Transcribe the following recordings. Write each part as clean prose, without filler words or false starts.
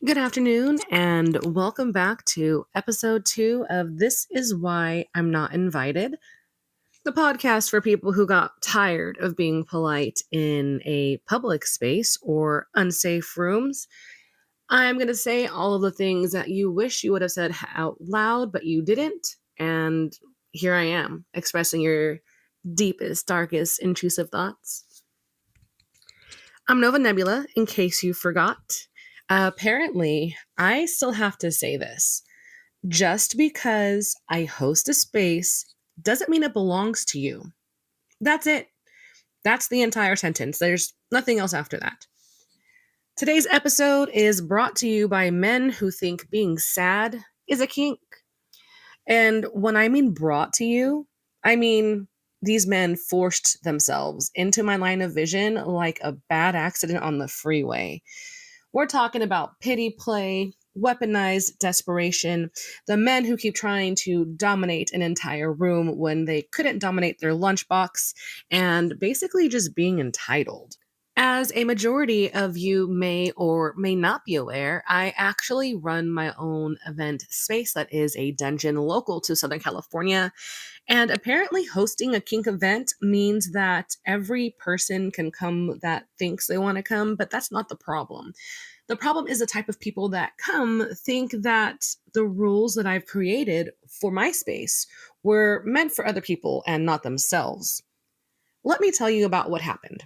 Good afternoon, and welcome back to episode 2 of This Is Why I'm Not Invited, the podcast for people who got tired of being polite in a public space or unsafe rooms. I'm going to say all of the things that you wish you would have said out loud, but you didn't. And here I am, expressing your deepest, darkest, intrusive thoughts. I'm Nova Nebula, in case you forgot. Apparently, I still have to say this. Just because I host a space doesn't mean it belongs to you. That's it. That's the entire sentence. There's nothing else after that. Today's episode is brought to you by men who think being sad is a kink. And when I mean brought to you, I mean these men forced themselves into my line of vision like a bad accident on the freeway. We're talking about pity play, weaponized desperation, the men who keep trying to dominate an entire room when they couldn't dominate their lunchbox, and basically just being entitled. As a majority of you may or may not be aware, I actually run my own event space that is a dungeon local to Southern California. And apparently, hosting a kink event means that every person can come that thinks they want to come, but that's not the problem. The problem is the type of people that come think that the rules that I've created for my space were meant for other people and not themselves. Let me tell you about what happened.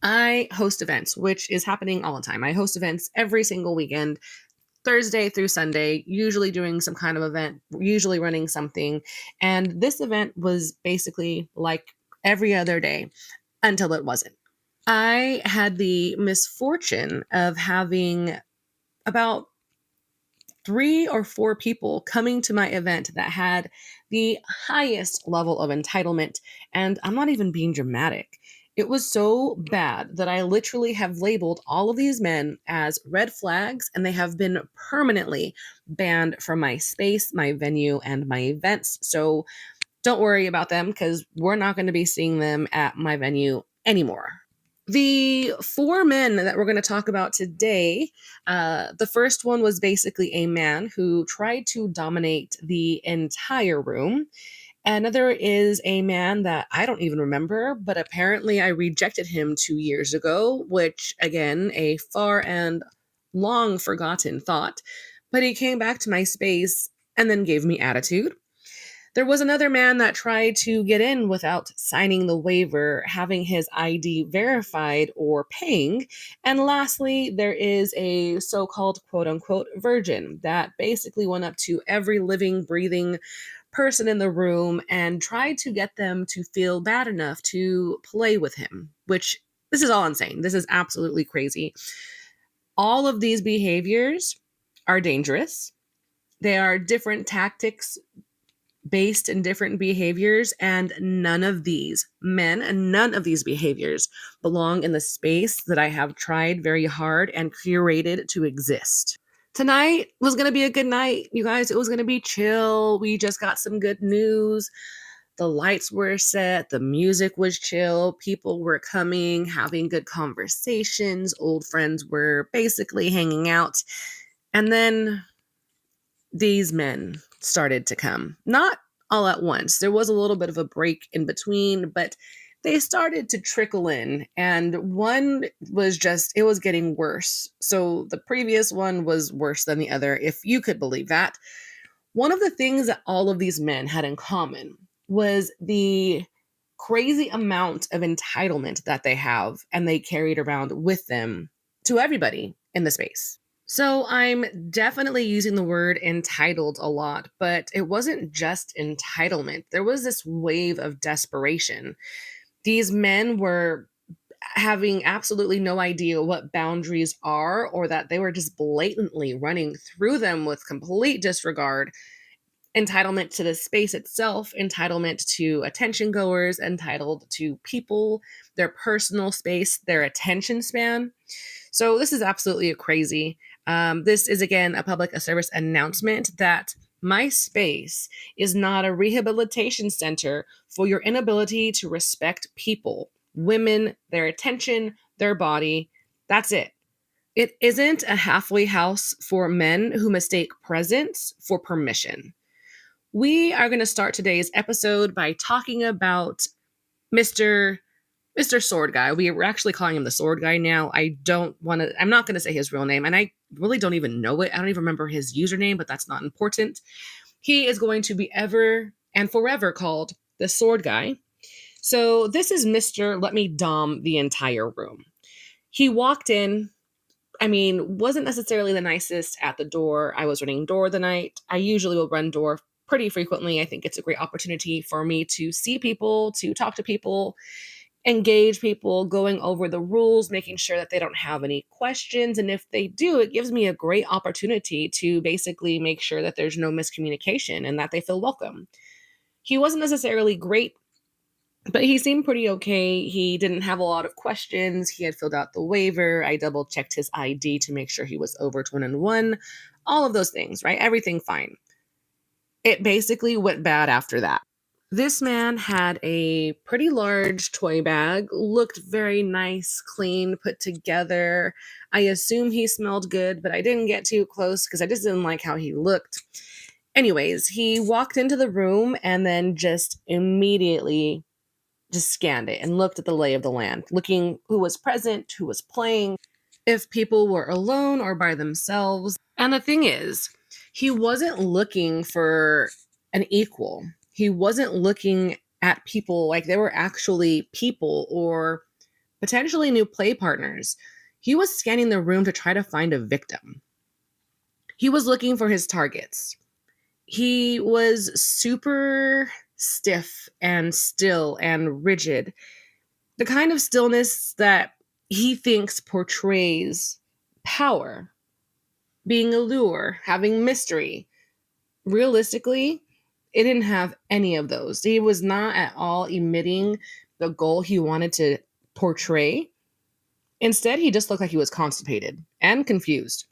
I host events, which is happening all the time. I host events every single weekend, Thursday through Sunday, usually doing some kind of event, usually running something. And this event was basically like every other day until it wasn't. I had the misfortune of having about 3 or 4 people coming to my event that had the highest level of entitlement. And I'm not even being dramatic. It was so bad that I literally have labeled all of these men as red flags, and they have been permanently banned from my space, my venue, and my events. So don't worry about them because we're not going to be seeing them at my venue anymore. The 4 men that we're going to talk about today, the first one was basically a man who tried to dominate the entire room. Another is a man that I don't even remember, but apparently I rejected him 2 years ago, which, again, a far and long forgotten thought. But he came back to my space and then gave me attitude. There was another man that tried to get in without signing the waiver, having his ID verified, or paying. And lastly, there is a so-called quote-unquote virgin that basically went up to every living, breathing person in the room and tried to get them to feel bad enough to play with him, which this is all insane. This is absolutely crazy. All of these behaviors are dangerous. They are different tactics based in different behaviors, and none of these men and none of these behaviors belong in the space that I have tried very hard and curated to exist. Tonight was going to be a good night, you guys. It was going to be chill. We just got some good news. The lights were set, the music was chill, people were coming, having good conversations, old friends were basically hanging out. And then these men started to come. Not all at once. There was a little bit of a break in between, but they started to trickle in. And one was just, it was getting worse. So the previous one was worse than the other, if you could believe that. One of the things that all of these men had in common was the crazy amount of entitlement that they have and they carried around with them to everybody in the space. So I'm definitely using the word entitled a lot, but it wasn't just entitlement. There was this wave of desperation. These men were having absolutely no idea what boundaries are, or that they were just blatantly running through them with complete disregard. Entitlement to the space itself, entitlement to attention goers, entitled to people, their personal space, their attention span. So this is absolutely crazy. This is, again, a public service announcement that my space is not a rehabilitation center for your inability to respect people, women, their attention, their body. That's it. It isn't a halfway house for men who mistake presence for permission. We are going to start today's episode by talking about Mr. Mr. Sword Guy. We're actually calling him the Sword Guy now. I'm not going to say his real name, and I really don't even know it. I don't even remember his username, but that's not important. He is going to be ever and forever called the Sword Guy. So this is Mr. Let Me Dom the entire room. He walked in, wasn't necessarily the nicest at the door. I was running door the night. I usually will run door pretty frequently. I think it's a great opportunity for me to see people, to talk to people, engage people, going over the rules, making sure that they don't have any questions. And if they do, it gives me a great opportunity to basically make sure that there's no miscommunication and that they feel welcome. He wasn't necessarily great, but he seemed pretty okay. He didn't have a lot of questions. He had filled out the waiver. I double checked his ID to make sure he was over 21. All of those things, right? Everything fine. It basically went bad after that. This man had a pretty large toy bag, looked very nice, clean, put together. I assume he smelled good, but I didn't get too close because I just didn't like how he looked. Anyways, he walked into the room and then just immediately just scanned it and looked at the lay of the land, looking who was present, who was playing, if people were alone or by themselves. And the thing is, he wasn't looking for an equal. He wasn't looking at people like they were actually people or potentially new play partners. He was scanning the room to try to find a victim. He was looking for his targets. He was super stiff and still and rigid. The kind of stillness that he thinks portrays power, being a lure, having mystery. Realistically, it didn't have any of those. He was not at all emitting the goal he wanted to portray. Instead, he just looked like he was constipated and confused.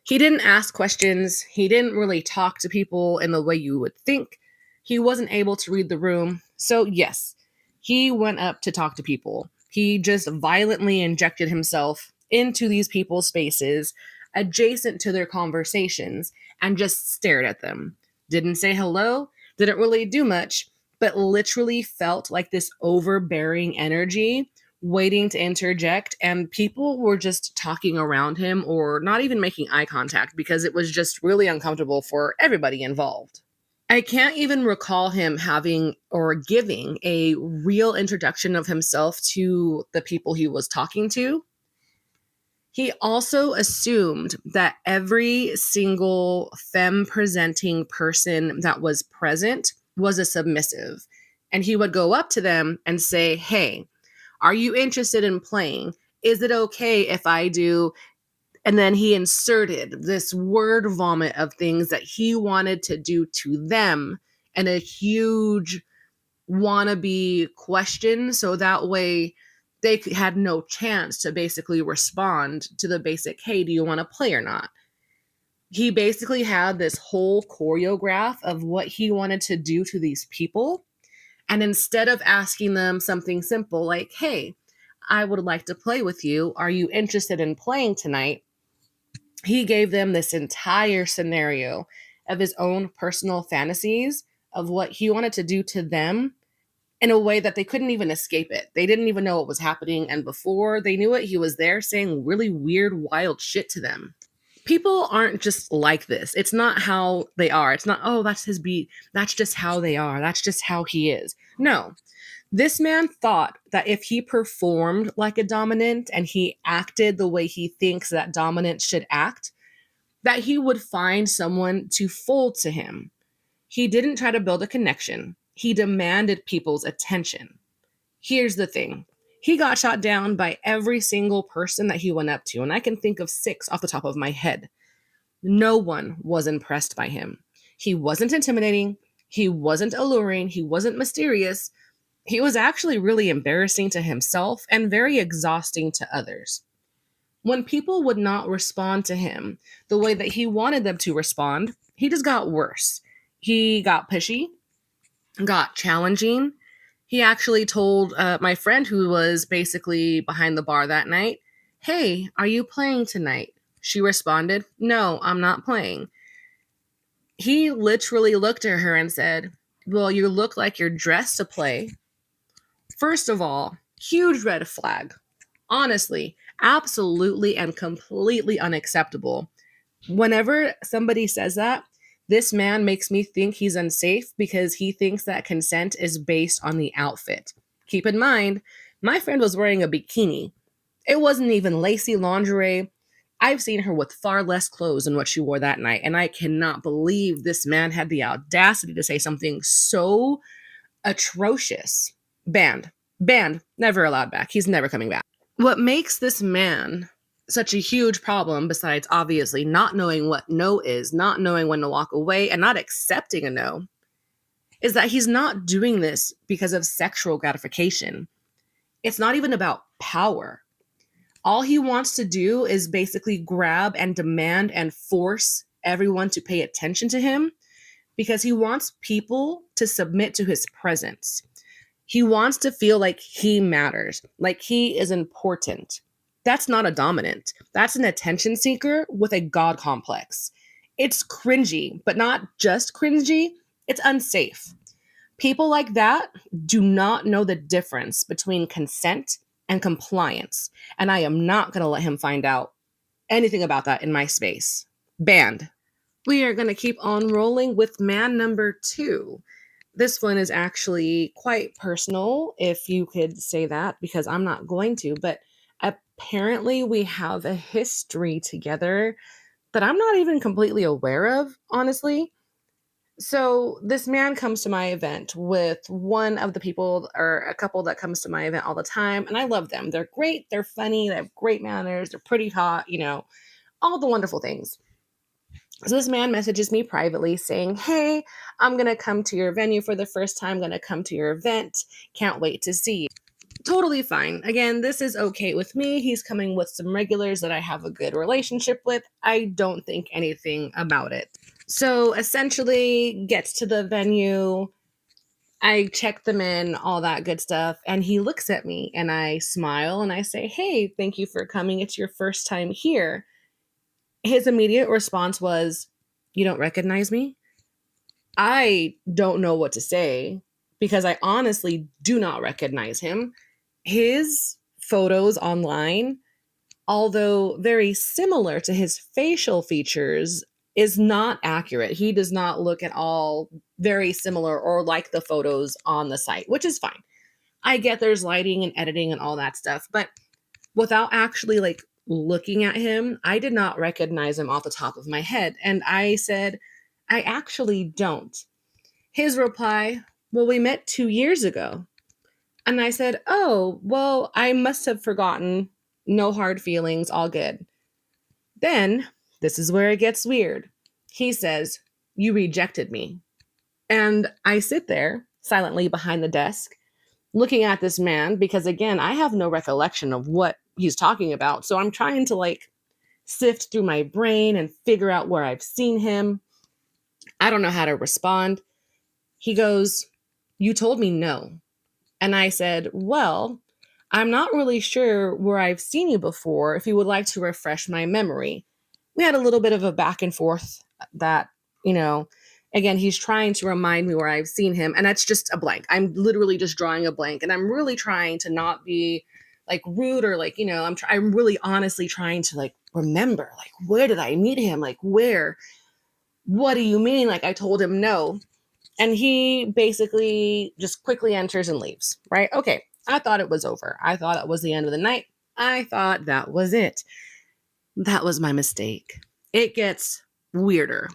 He didn't ask questions. He didn't really talk to people in the way you would think. He wasn't able to read the room. So yes, he went up to talk to people. He just violently injected himself into these people's spaces, adjacent to their conversations, and just stared at them. Didn't say hello, didn't really do much, but literally felt like this overbearing energy waiting to interject, and people were just talking around him or not even making eye contact because it was just really uncomfortable for everybody involved. I can't even recall him having or giving a real introduction of himself to the people he was talking to. He also assumed that every single femme presenting person that was present was a submissive. And he would go up to them and say, "Hey, are you interested in playing? Is it okay if I do?" And then he inserted this word vomit of things that he wanted to do to them and a huge wannabe question. So that way they had no chance to basically respond to the basic, "Hey, do you want to play or not?" He basically had this whole choreograph of what he wanted to do to these people. And instead of asking them something simple like, "Hey, I would like to play with you. Are you interested in playing tonight?" He gave them this entire scenario of his own personal fantasies of what he wanted to do to them in a way that they couldn't even escape it. They didn't even know what was happening. And before they knew it, he was there saying really weird, wild shit to them. People aren't just like this. It's not how they are. It's not, "Oh, that's his beat. That's just how they are. That's just how he is." No. This man thought that if he performed like a dominant and he acted the way he thinks that dominant should act, that he would find someone to fold to him. He didn't try to build a connection. He demanded people's attention. Here's the thing. He got shot down by every single person that he went up to, and I can think of 6 off the top of my head. No one was impressed by him. He wasn't intimidating. He wasn't alluring. He wasn't mysterious. He was actually really embarrassing to himself and very exhausting to others. When people would not respond to him the way that he wanted them to respond, he just got worse. He got pushy, got challenging. He actually told my friend who was basically behind the bar that night, "Hey, are you playing tonight?" She responded, "No, I'm not playing." He literally looked at her and said, "Well, you look like you're dressed to play." First of all, huge red flag. Honestly, absolutely and completely unacceptable. Whenever somebody says that, this man makes me think he's unsafe because he thinks that consent is based on the outfit. Keep in mind, my friend was wearing a bikini. It wasn't even lacy lingerie. I've seen her with far less clothes than what she wore that night, and I cannot believe this man had the audacity to say something so atrocious. Banned. Banned. Never allowed back. He's never coming back. What makes this man such a huge problem, besides obviously not knowing what no is, not knowing when to walk away, and not accepting a no, is that he's not doing this because of sexual gratification. It's not even about power. All he wants to do is basically grab and demand and force everyone to pay attention to him because he wants people to submit to his presence. He wants to feel like he matters, like he is important. That's not a dominant. That's an attention seeker with a God complex. It's cringy, but not just cringy, it's unsafe. People like that do not know the difference between consent and compliance. And I am not going to let him find out anything about that in my space. Banned. We are going to keep on rolling with man number 2. This one is actually quite personal, if you could say that, because I'm not going to. But apparently, we have a history together that I'm not even completely aware of, honestly. So, this man comes to my event with one of the people or a couple that comes to my event all the time, and I love them. They're great, they're funny, they have great manners, they're pretty hot, all the wonderful things. So this man messages me privately saying, "Hey, I'm going to come to your venue for the first time. Going to come to your event. Can't wait to see you." Totally fine. Again, this is okay with me. He's coming with some regulars that I have a good relationship with. I don't think anything about it. So essentially, gets to the venue. I check them in, all that good stuff. And he looks at me and I smile and I say, "Hey, thank you for coming. It's your first time here." His immediate response was, "You don't recognize me?" I don't know what to say because I honestly do not recognize him. His photos online, although very similar to his facial features, is not accurate. He does not look at all very similar or like the photos on the site, which is fine. I get there's lighting and editing and all that stuff, but without actually looking at him, I did not recognize him off the top of my head. And I said, "I actually don't." His reply, "Well, we met 2 years ago." And I said, "Oh, well, I must have forgotten. No hard feelings, all good." Then, this is where it gets weird. He says, "You rejected me." And I sit there silently behind the desk looking at this man because, again, I have no recollection of what he's talking about. So I'm trying to sift through my brain and figure out where I've seen him. I don't know how to respond. He goes, "You told me no." And I said, "Well, I'm not really sure where I've seen you before, if you would like to refresh my memory." We had a little bit of a back and forth that, you know, again, he's trying to remind me where I've seen him, and that's just a blank. I'm literally just drawing a blank, and I'm really trying to not be rude or I'm really honestly trying to remember where did I meet him? Where? What do you mean? I told him no. And he basically just quickly enters and leaves, right? Okay, I thought it was over. I thought it was the end of the night. I thought that was it. That was my mistake. It gets weirder.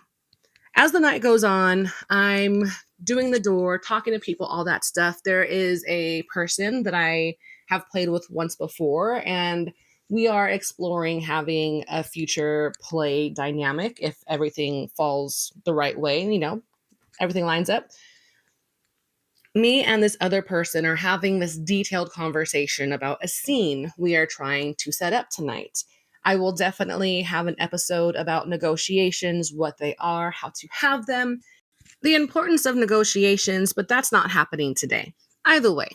As the night goes on, I'm doing the door, talking to people, all that stuff. There is a person that I have played with once before, and we are exploring having a future play dynamic if everything falls the right way, everything lines up. Me and this other person are having this detailed conversation about a scene we are trying to set up tonight. I will definitely have an episode about negotiations, what they are, how to have them, the importance of negotiations, but that's not happening today. Either way,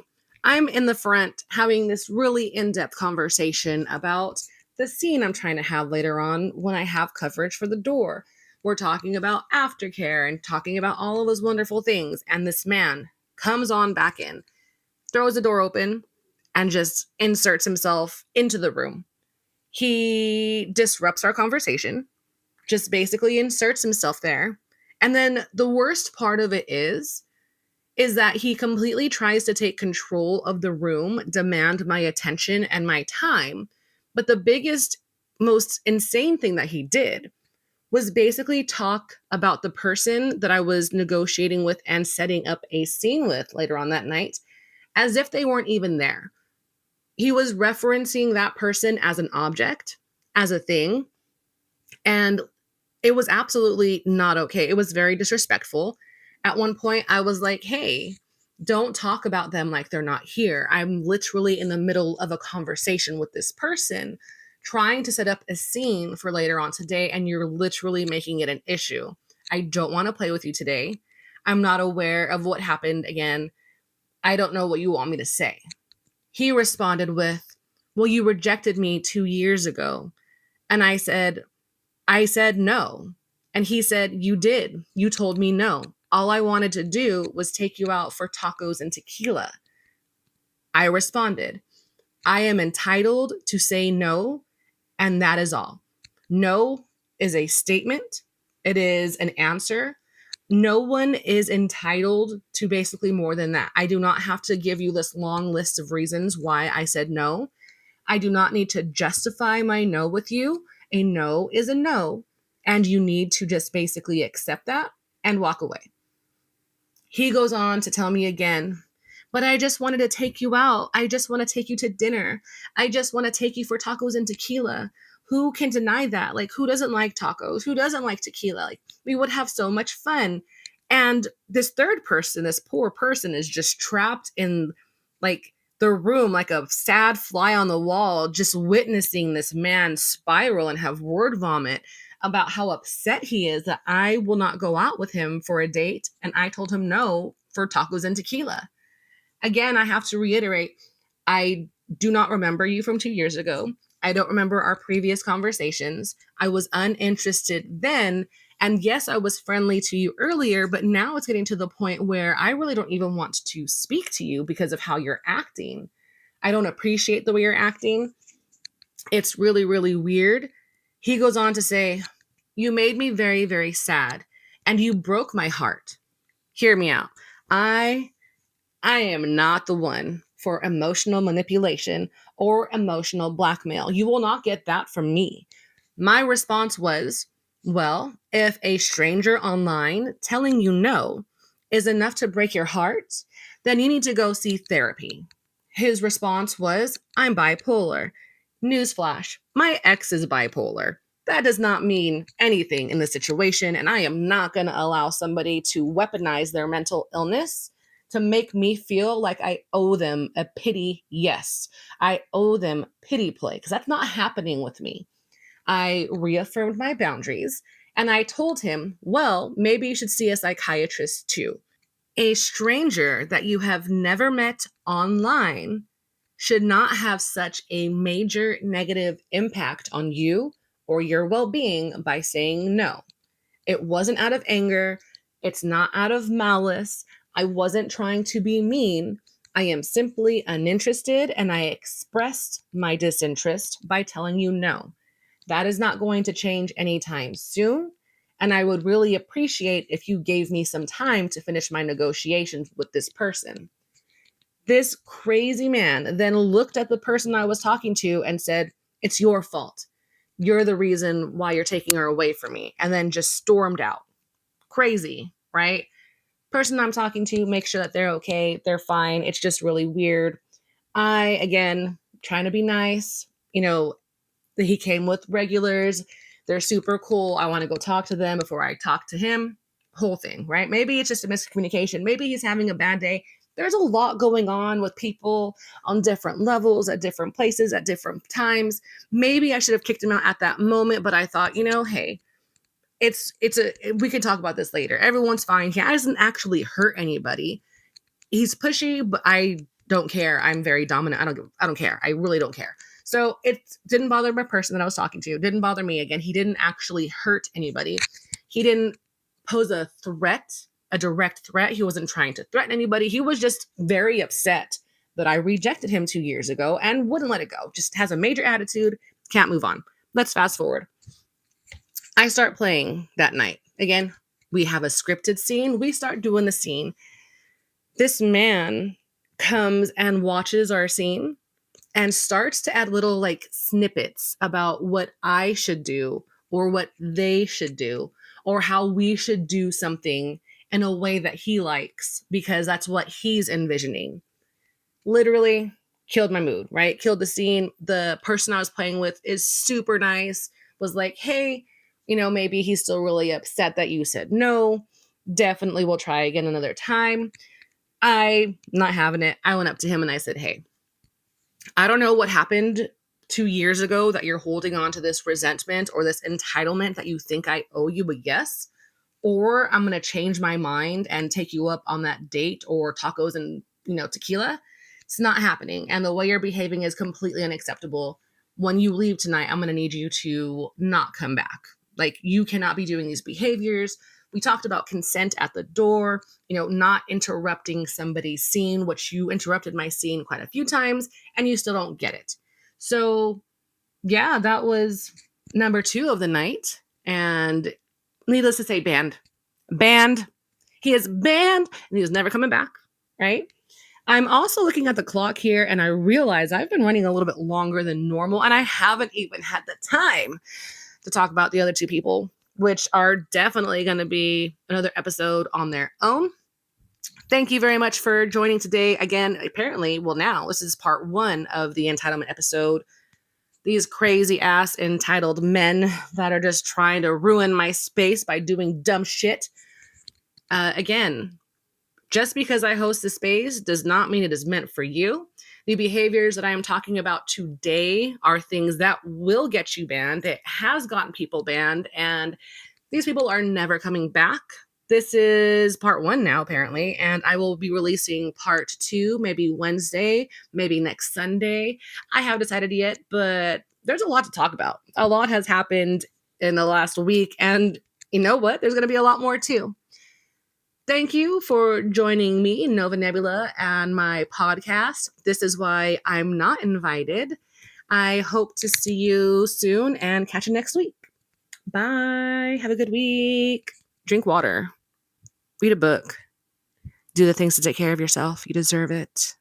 I'm in the front having this really in-depth conversation about the scene I'm trying to have later on when I have coverage for the door. We're talking about aftercare and talking about all of those wonderful things. And this man comes on back in, throws the door open, and just inserts himself into the room. He disrupts our conversation, just basically inserts himself there. And then the worst part of it is that he completely tries to take control of the room, demand my attention and my time. But the biggest, most insane thing that he did was basically talk about the person that I was negotiating with and setting up a scene with later on that night as if they weren't even there. He was referencing that person as an object, as a thing, and it was absolutely not okay. It was very disrespectful. At one point, I was like, hey, don't talk about them like they're not here. I'm literally in the middle of a conversation with this person, trying to set up a scene for later on today, and you're literally making it an issue. I don't want to play with you today. I'm not aware of what happened again. I don't know what you want me to say. He responded with, well, you rejected me 2 years ago. And I said no. And he said, you did. You told me no. All I wanted to do was take you out for tacos and tequila. I responded, I am entitled to say no, and that is all. No is a statement. It is an answer. No one is entitled to basically more than that. I do not have to give you this long list of reasons why I said no. I do not need to justify my no with you. A no is a no, and you need to just basically accept that and walk away. He goes on to tell me again, but I just wanted to take you out. I just want to take you to dinner. I just want to take you for tacos and tequila. Who can deny that? Like, who doesn't like tacos? Who doesn't like tequila? Like, we would have so much fun. And this third person, this poor person, is just trapped in like the room like a sad fly on the wall, just witnessing this man spiral and have word vomit about how upset he is that I will not go out with him for a date. And I told him no for tacos and tequila. Again, I have to reiterate, I do not remember you from 2 years ago. I don't remember our previous conversations. I was uninterested then. And yes, I was friendly to you earlier, but now it's getting to the point where I really don't even want to speak to you because of how you're acting. I don't appreciate the way you're acting. It's really, really weird. He goes on to say, you made me very, very sad, and you broke my heart. Hear me out. I am not the one for emotional manipulation or emotional blackmail. You will not get that from me. My response was, well, if a stranger online telling you no is enough to break your heart, then you need to go see therapy. His response was, I'm bipolar. Newsflash, my ex is bipolar. That does not mean anything in the situation, and I am not going to allow somebody to weaponize their mental illness to make me feel like I owe them a pity yes. I owe them pity play, because that's not happening with me. I reaffirmed my boundaries, and I told him, well, maybe you should see a psychiatrist too. A stranger that you have never met online should not have such a major negative impact on you or your well-being by saying no. It wasn't out of anger. It's not out of malice. I wasn't trying to be mean. I am simply uninterested, and I expressed my disinterest by telling you no. That is not going to change anytime soon, and I would really appreciate if you gave me some time to finish my negotiations with this person. This crazy man then looked at the person I was talking to and said, it's your fault. You're the reason why you're taking her away from me, and then just stormed out. Crazy, right? Person I'm talking to, make sure that they're okay, they're fine. It's just really weird. I, again, trying to be nice. He came with regulars. They're super cool. I want to go talk to them before I talk to him. Whole thing, right? Maybe it's just a miscommunication. Maybe he's having a bad day. There's a lot going on with people on different levels, at different places, at different times. Maybe I should have kicked him out at that moment, but I thought, hey, we can talk about this later. Everyone's fine. He hasn't actually hurt anybody. He's pushy, but I don't care. I'm very dominant. I don't care. I really don't care. So it didn't bother my person that I was talking to. It didn't bother me. Again, he didn't actually hurt anybody. He didn't pose a threat, a direct threat. He wasn't trying to threaten anybody. He was just very upset that I rejected him 2 years ago and wouldn't let it go. Just has a major attitude, can't move on. Let's fast forward. I start playing that night. Again, we have a scripted scene. We start doing the scene. This man comes and watches our scene and starts to add little like snippets about what I should do or what they should do or how we should do something in a way that he likes because that's what he's envisioning. Literally killed my mood, right? Killed the scene. The person I was playing with is super nice, was like, hey, maybe he's still really upset that you said no. Definitely will try again another time. I not having it. I went up to him and I said, hey, I don't know what happened 2 years ago that you're holding on to this resentment or this entitlement that you think I owe you, but yes, or I'm going to change my mind and take you up on that date or tacos and, tequila. It's not happening. And the way you're behaving is completely unacceptable. When you leave tonight, I'm going to need you to not come back. Like, you cannot be doing these behaviors. We talked about consent at the door, not interrupting somebody's scene, which you interrupted my scene quite a few times and you still don't get it. So yeah, that was number 2 of the night. And needless to say, banned. He is banned and he is never coming back, right? I'm also looking at the clock here and I realize I've been running a little bit longer than normal and I haven't even had the time to talk about the other 2 people, which are definitely going to be another episode on their own. Thank you very much for joining today. Again, apparently, now this is part 1 of the entitlement episode. These crazy ass entitled men that are just trying to ruin my space by doing dumb shit. Again, just because I host the space does not mean it is meant for you. The behaviors that I am talking about today are things that will get you banned. It has gotten people banned, and these people are never coming back. This is part 1 now, apparently, and I will be releasing part 2, maybe Wednesday, maybe next Sunday. I haven't decided yet, but there's a lot to talk about. A lot has happened in the last week, and you know what? There's going to be a lot more too. Thank you for joining me, Nova Nebula, and my podcast. This is why I'm not invited. I hope to see you soon and catch you next week. Bye. Have a good week. Drink water. Read a book. Do the things to take care of yourself. You deserve it.